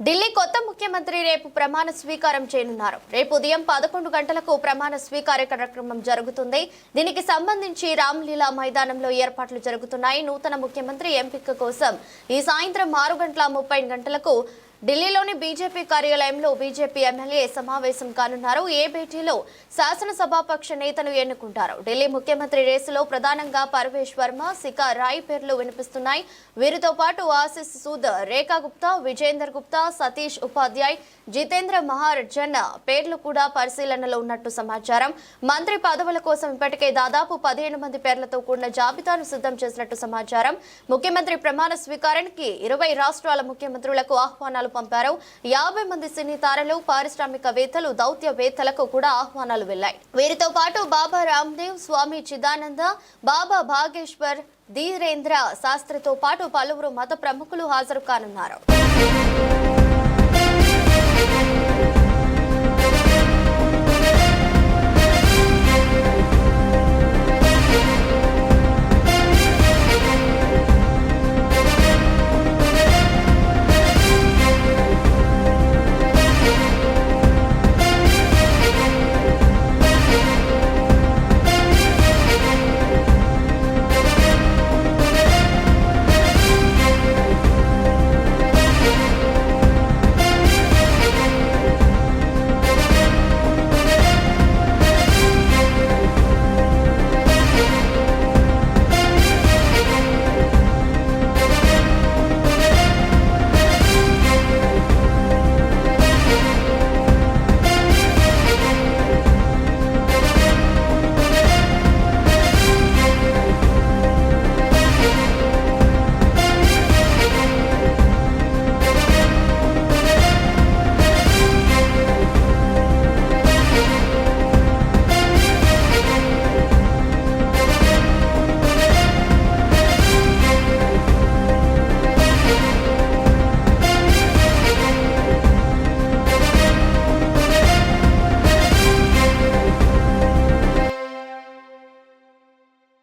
ఢిల్లీ కొత్త ముఖ్యమంత్రి రేపు ప్రమాణ స్వీకారం చేయనున్నారు. రేపు ఉదయం 11 గంటలకు ప్రమాణ స్వీకార కార్యక్రమం జరుగుతుంది. దీనికి సంబంధించి రామ్లీలా మైదానంలో ఏర్పాట్లు జరుగుతున్నాయి. నూతన ముఖ్యమంత్రి ఎంపిక కోసం ఈ సాయంత్రం 6:30 ఢిల్లీలోని బీజేపీ కార్యాలయంలో బీజేపీ ఎమ్మెల్యే సమావేశం కానున్నారు. ఏ భేటీలో శాసనసభాపక్ష నేతను ఎన్నుకుంటారు. ఢిల్లీ ముఖ్యమంత్రి రేసులో ప్రధానంగా పర్వేష్ వర్మ, శిఖా రాయ్ పేర్లు వినిపిస్తున్నాయి. వీరితో పాటు ఆశిష్ సూద్, రేఖా గుప్తా, విజేందర్ గుప్తా, సతీష్ ఉపాధ్యాయ్, జితేంద్ర మహాజన్ పేర్లు కూడా పరిశీలనలో ఉన్నట్టు సమాచారం. మంత్రి పదవుల కోసం ఇప్పటికే దాదాపు 15 మంది పేర్లతో కూడిన జాబితాను సిద్ధం చేసినట్టు సమాచారం. ముఖ్యమంత్రి ప్రమాణ స్వీకారానికి 20 రాష్ట్రాల ముఖ్యమంత్రులకు ఆహ్వానాలు పంపారు. 50 మంది సినీ తారలు, పారిశ్రామికవేత్తలు, దౌత్యవేత్తలకు కూడా ఆహ్వానాలు వెళ్లాయి. వీరితో పాటు బాబా రామ్దేవ్, స్వామి చిదానంద, బాబా భాగేశ్వర్, ధీరేంద్ర శాస్త్రితో పాటు పలువురు మత ప్రముఖులు హాజరు కానున్నారు.